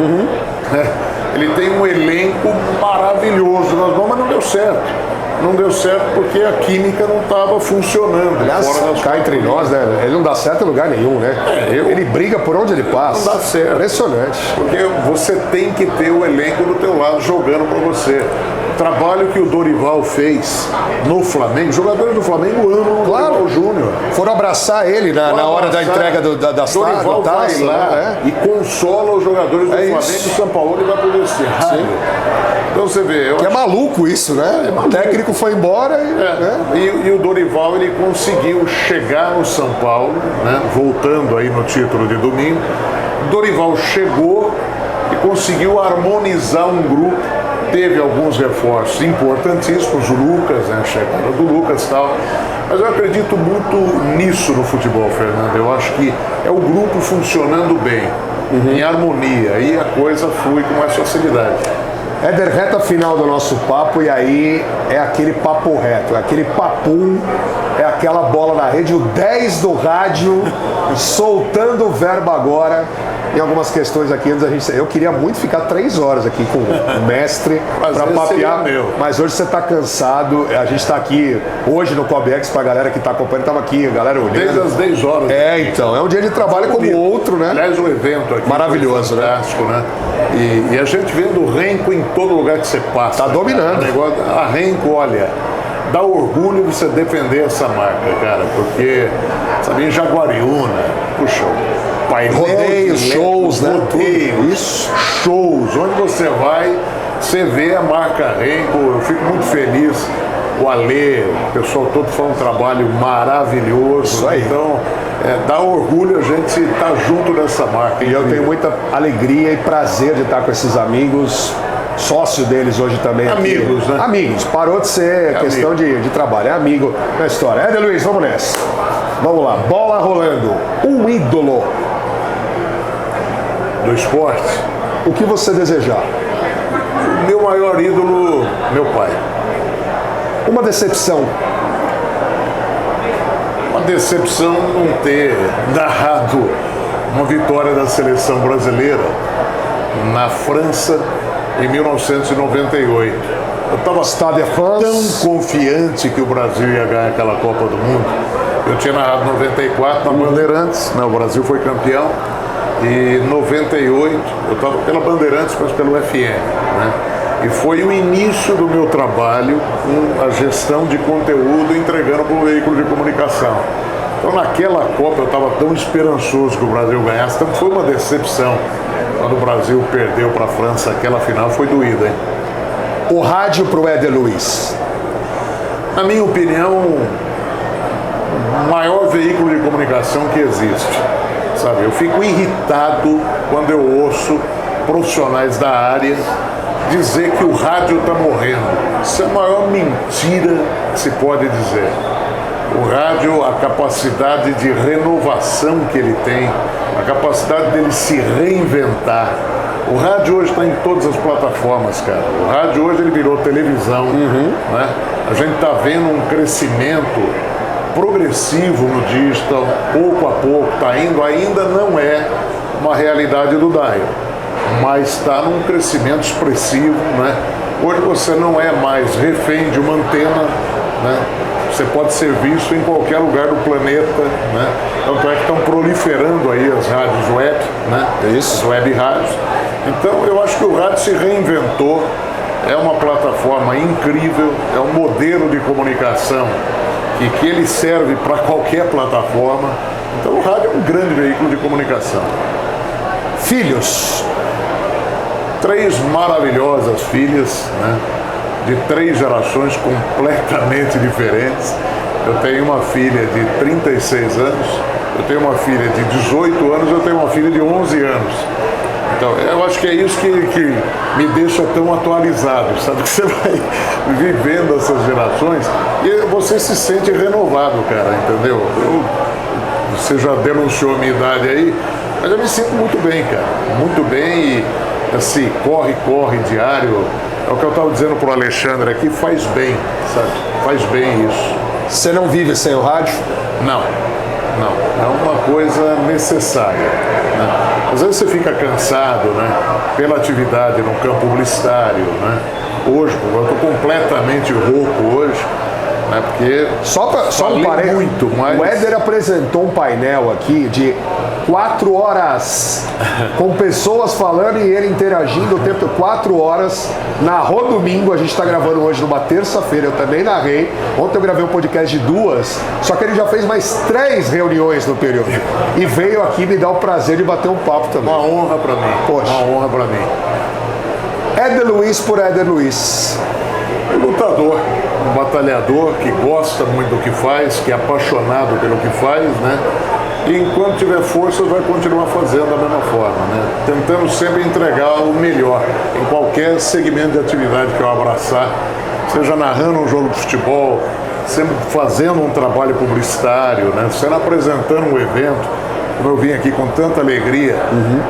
Né? Ele tem um elenco maravilhoso nas mãos, mas não deu certo. Não deu certo porque a química não estava funcionando. Aliás, cá entre nós, né? Ele não dá certo em lugar nenhum, né? Ele briga por onde ele passa. Não dá certo. Impressionante. Porque você tem que ter o elenco do teu lado jogando para você. trabalho que o Dorival fez no Flamengo. Os jogadores do Flamengo amam o Dorival Júnior. Foram abraçar ele na hora da entrega da Dorival vai lá e consola os jogadores do Flamengo e São Paulo e vai pro vestiário. Então você vê... Que é maluco isso, né? O técnico foi embora e o Dorival, ele conseguiu chegar no São Paulo, né? Voltando aí no título de domingo. O Dorival chegou e conseguiu harmonizar um grupo. Teve alguns reforços importantíssimos, o Lucas, né? A chegada do Lucas e tal. Mas eu acredito muito nisso no futebol, Fernando. Eu acho que é o grupo funcionando bem, em harmonia, e a coisa flui com mais facilidade. Éder, reta final do nosso papo, e aí é aquele papo reto, é aquele papum, é aquela bola na rede, o 10 do rádio, soltando o verbo agora. Em algumas questões aqui, eu queria muito ficar 3 horas aqui com o mestre para papear, mas hoje você está cansado. A gente está aqui hoje no COBEX, para a galera que está acompanhando, estava aqui, a galera olhando. Desde as 10 horas. Então, é um dia de trabalho como outro, né? Aliás, o evento aqui maravilhoso, fantástico, né? E a gente vendo o Renko em todo lugar que você passa. Tá dominando. A Renko, olha, dá orgulho você defender essa marca, cara, porque, sabe, em Jaguariúna, puxa, rodeios, shows, né? Rodeios, isso, shows, onde você vai, você vê a marca Renko. Eu fico muito feliz. O Alê, o pessoal todo faz um trabalho maravilhoso. Isso aí. Então, dá orgulho a gente estar junto dessa marca. E eu tenho muita alegria e prazer de estar com esses amigos, sócio deles hoje também. Amigos, aqui. Né? Amigos, parou de ser questão de trabalho, é amigo na história. Éder Luiz, vamos nessa. Vamos lá, bola rolando. Um ídolo do esporte. O que você desejar? O meu maior ídolo, meu pai. Uma decepção. Uma decepção não ter narrado uma vitória da seleção brasileira na França em 1998. Eu estava tão confiante que o Brasil ia ganhar aquela Copa do Mundo. Eu tinha narrado 94 na Bandeirantes, né? O Brasil foi campeão. E 98, eu estava pela Bandeirantes, mas pelo FM, né? E foi o início do meu trabalho com a gestão de conteúdo entregando para o veículo de comunicação. Então naquela Copa eu estava tão esperançoso que o Brasil ganhasse, então foi uma decepção. Quando o Brasil perdeu para a França, aquela final foi doída, hein? O rádio para o Éder Luiz? Na minha opinião, o maior veículo de comunicação que existe. Sabe, eu fico irritado quando eu ouço profissionais da área dizer que o rádio está morrendo. Isso é a maior mentira que se pode dizer. O rádio, a capacidade de renovação que ele tem, a capacidade dele se reinventar. O rádio hoje está em todas as plataformas, cara. O rádio hoje ele virou televisão, né? A gente está vendo um crescimento progressivo no digital, pouco a pouco, está indo, ainda não é uma realidade do Daio, mas está num crescimento expressivo, né? Hoje você não é mais refém de uma antena, né? Você pode ser visto em qualquer lugar do planeta, né? Tanto é que estão proliferando aí as rádios web, né? As web rádios. Então eu acho que o rádio se reinventou, é uma plataforma incrível, é um modelo de comunicação e que ele serve para qualquer plataforma. Então o rádio é um grande veículo de comunicação. Filhos? 3 maravilhosas filhas, né? De 3 gerações completamente diferentes. Eu tenho uma filha de 36 anos, eu tenho uma filha de 18 anos, eu tenho uma filha de 11 anos. Então, eu acho que é isso que me deixa tão atualizado, sabe? Que você vai vivendo essas gerações e você se sente renovado, cara, entendeu? Você já denunciou a minha idade aí, mas eu me sinto muito bem, cara, muito bem e, assim, corre diário. É o que eu estava dizendo pro Alexandre aqui, faz bem, sabe? Faz bem isso. Você não vive sem o rádio? Não. É uma coisa necessária, né? Às vezes você fica cansado, né? Pela atividade no campo publicitário, né? Hoje, eu estou completamente rouco hoje, né? Porque só um parênteses, muito, mas... o Éder apresentou um painel aqui de 4 horas com pessoas falando e ele interagindo o tempo, 4 horas, narrou domingo, a gente está gravando hoje numa terça-feira, eu também narrei, ontem eu gravei um podcast de 2, só que ele já fez mais 3 reuniões no período e veio aqui me dar o prazer de bater um papo também. Uma honra para mim, poxa. Uma honra para mim. Éder Luiz por Éder Luiz. Um lutador, um batalhador que gosta muito do que faz, que é apaixonado pelo que faz, né? E enquanto tiver força vai continuar fazendo da mesma forma, né? Tentando sempre entregar o melhor em qualquer segmento de atividade que eu abraçar, seja narrando um jogo de futebol, sempre fazendo um trabalho publicitário, né? Sendo apresentando um evento. Como eu vim aqui com tanta alegria,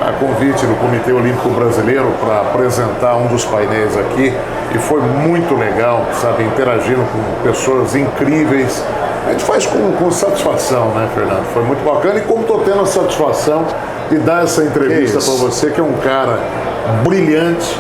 a convite do Comitê Olímpico Brasileiro para apresentar um dos painéis aqui, e foi muito legal, sabe, interagindo com pessoas incríveis. A gente faz com satisfação, né, Fernando? Foi muito bacana, e como estou tendo a satisfação de dar essa entrevista para você, que é um cara brilhante,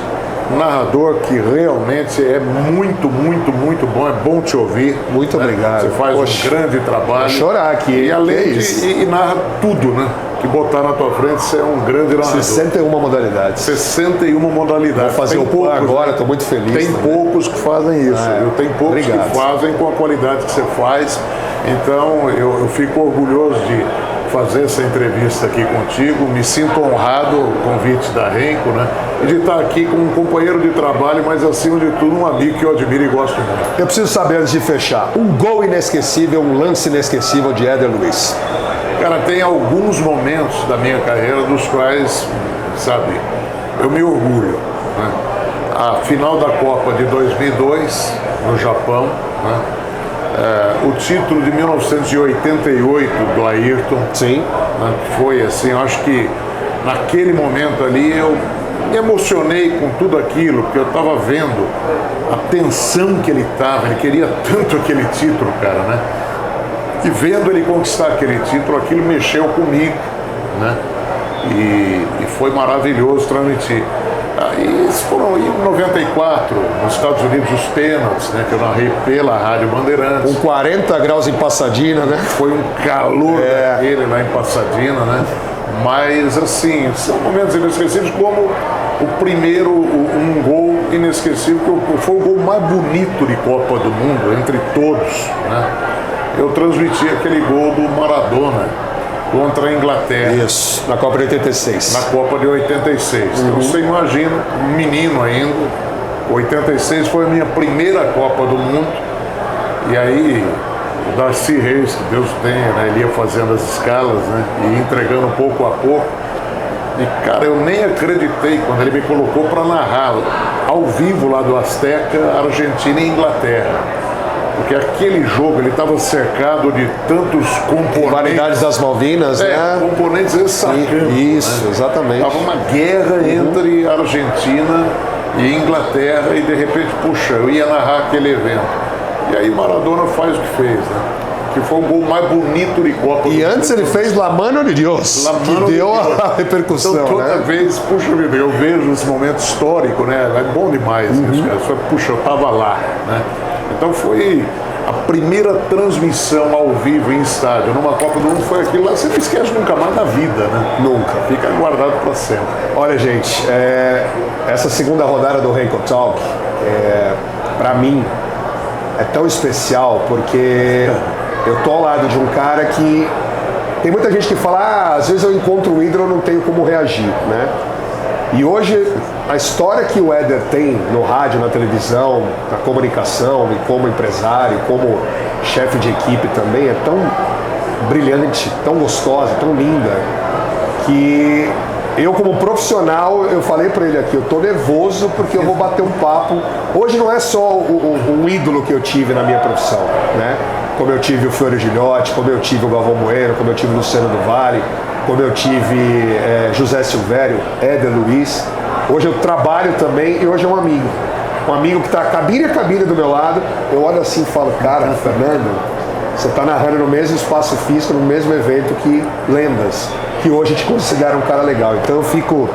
um narrador que realmente é muito, muito, muito bom, é bom te ouvir. Muito obrigado. Você faz um grande trabalho. Vou chorar aqui. E além de narra tudo, né? Que botar na tua frente, você é um grande narrador. 61 modalidades. 61 modalidades. Vou fazer o pouco agora, estou muito feliz. Tem poucos que fazem isso. Tem poucos que fazem com a qualidade que você faz. Então, eu fico orgulhoso de fazer essa entrevista aqui contigo, me sinto honrado o convite da Renko, né? E de estar aqui com um companheiro de trabalho, mas acima de tudo um amigo que eu admiro e gosto muito. Eu preciso saber, antes de fechar, um gol inesquecível, um lance inesquecível de Éder Luiz. Cara, tem alguns momentos da minha carreira dos quais, sabe, eu me orgulho, né? A final da Copa de 2002, no Japão, né? O título de 1988 do Ayrton. Sim. Né? Foi assim, eu acho que naquele momento ali eu me emocionei com tudo aquilo, porque eu estava vendo a tensão que ele estava, ele queria tanto aquele título, cara, né? E vendo ele conquistar aquele título, aquilo mexeu comigo, né? E foi maravilhoso transmitir. E foram em 94, nos Estados Unidos, os pênaltis, né, que eu narrei pela Rádio Bandeirantes. Com 40 graus em Pasadena, né? Foi um calor daquele lá em Pasadena, né? Mas, assim, são momentos inesquecíveis, como o primeiro, um gol inesquecível, que foi o gol mais bonito de Copa do Mundo, entre todos, né? Eu transmiti aquele gol do Maradona contra a Inglaterra. Isso, na Copa de 86. Na Copa de 86. Então você imagina, um menino ainda, 86 foi a minha primeira Copa do Mundo, e aí o Darcy Reis, que Deus tenha, né, ele ia fazendo as escalas, né, e entregando pouco a pouco, e cara, eu nem acreditei quando ele me colocou para narrar ao vivo lá do Azteca, Argentina e Inglaterra. Porque aquele jogo, ele estava cercado de tantos componentes. Rivalidades das Malvinas, né? Componentes ressacantes. Isso, né? Exatamente. Estava uma guerra entre Argentina e Inglaterra, e de repente, puxa, eu ia narrar aquele evento. E aí Maradona faz o que fez, né? Que foi o gol mais bonito de Copa. E antes ele fez La Mano de Deus, que deu a repercussão, então, toda vez, puxa vida, eu vejo esse momento histórico, né? É bom demais isso, cara. Puxa, eu estava lá, né? Então foi a primeira transmissão ao vivo em estádio numa Copa do Mundo, foi aquilo lá, você não esquece nunca mais na vida, né? Nunca. Fica guardado para sempre. Olha, gente, essa segunda rodada do Renko Talk, para mim, é tão especial porque eu tô ao lado de um cara que tem muita gente que fala, às vezes eu encontro um ídolo, eu não tenho como reagir, né? E hoje, a história que o Éder tem no rádio, na televisão, na comunicação, e como empresário, como chefe de equipe também, é tão brilhante, tão gostosa, tão linda, que eu, como profissional, eu falei para ele aqui, eu tô nervoso porque eu vou bater um papo. Hoje não é só um ídolo que eu tive na minha profissão, né? Como eu tive o Fiore Gilhote, como eu tive o Galvão Bueno, como eu tive o Luciano do Vale, como eu tive José Silvério, Éder Luiz. Hoje eu trabalho também e hoje é um amigo. Um amigo que está cabine a cabine do meu lado. Eu olho assim e falo, cara, Fernando, você está narrando no mesmo espaço físico, no mesmo evento que lendas, que hoje te consideram um cara legal. Então eu fico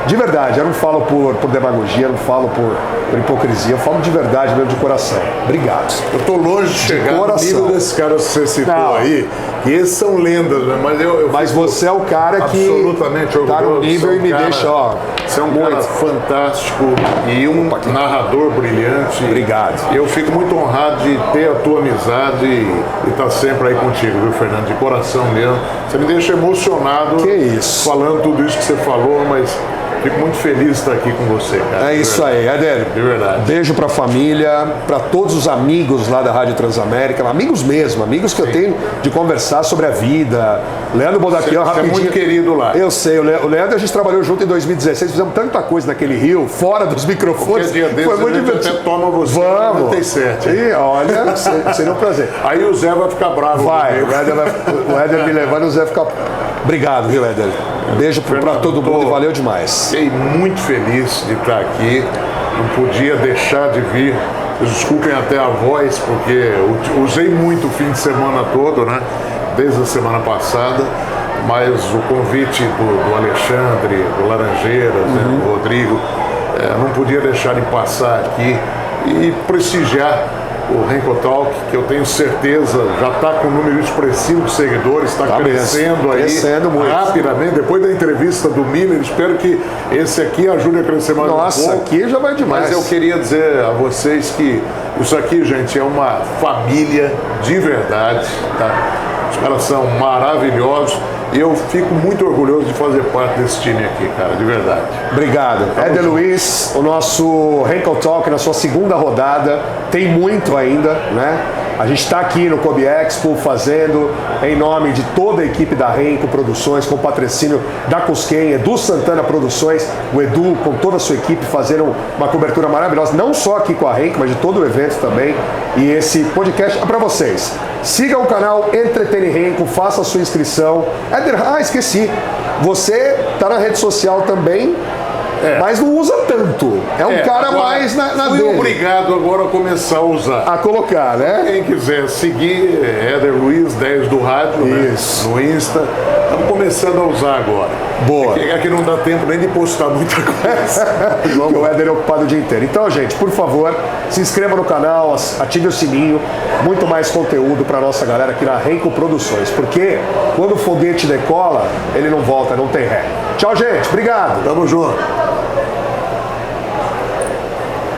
De verdade, eu não falo por demagogia, eu não falo por hipocrisia, eu falo de verdade mesmo, de coração. Obrigado. Eu tô longe de chegar no nível desses caras que você citou aí, que esses são lendas, né? Mas você é o cara que absolutamente tá no nível e me deixa, ó. Você é um cara fantástico e um narrador brilhante. Obrigado. Eu fico muito honrado de ter a tua amizade e estar sempre aí contigo, viu, Fernando? De coração mesmo. Você me deixa emocionado. Que isso? Falando tudo isso que você falou, mas fico muito feliz de estar aqui com você, cara. É isso aí, Éder. De verdade. Beijo pra família, pra todos os amigos lá da Rádio Transamérica, amigos mesmo, amigos que eu tenho de conversar sobre a vida. Leandro Bodaquian, rapidinho. Você é muito querido lá. Eu sei, o Leandro a gente trabalhou junto em 2016, fizemos tanta coisa naquele Rio, fora dos microfones. Dia desse, foi muito divertido. Até toma você Vamos. 97. E olha, seria um prazer. Aí o Zé vai ficar bravo. Vai, o Éder me levando e o Zé ficar... Obrigado, viu, Éder? Beijo pra todo mundo e valeu demais. Fiquei muito feliz de estar aqui. Não podia deixar de vir. Desculpem até a voz, porque eu usei muito o fim de semana todo, né? Desde a semana passada. Mas o convite do Alexandre, do Laranjeiras, né, do Rodrigo, não podia deixar de passar aqui e prestigiar o Renko Talk, que eu tenho certeza já está com um número expressivo de seguidores, está crescendo aí muito. Rapidamente. Depois da entrevista do Miller, espero que esse aqui ajude a crescer mais um pouco. Nossa, aqui já vai demais. Mas eu queria dizer a vocês que isso aqui, gente, é uma família de verdade, tá? Os caras são maravilhosos e eu fico muito orgulhoso de fazer parte desse time aqui, cara, de verdade. Obrigado. Éder Luiz, o nosso Renko Talk na sua segunda rodada, tem muito ainda, né? A gente está aqui no Kobe Expo fazendo, em nome de toda a equipe da Renko Produções, com o patrocínio da Cusquem, Edu Santana Produções, o Edu com toda a sua equipe fazendo uma cobertura maravilhosa, não só aqui com a Renko, mas de todo o evento também. E esse podcast é para vocês. Siga o canal Entretene Renko, faça a sua inscrição. Éder, esqueci, você está na rede social também, mas não usa tanto. É um cara mais na fui dele. Obrigado agora a começar a usar. A colocar, né? Quem quiser seguir, Éder Luiz, 10 do rádio, Isso. Né? No Insta. Estamos começando a usar agora. Boa. Aqui não dá tempo nem de postar muita coisa. Porque o Éder é ocupado o dia inteiro. Então, gente, por favor, se inscreva no canal, ative o sininho, muito mais conteúdo para nossa galera aqui na Renko Produções. Porque quando o foguete decola, ele não volta, não tem ré. Tchau, gente. Obrigado. Tamo junto.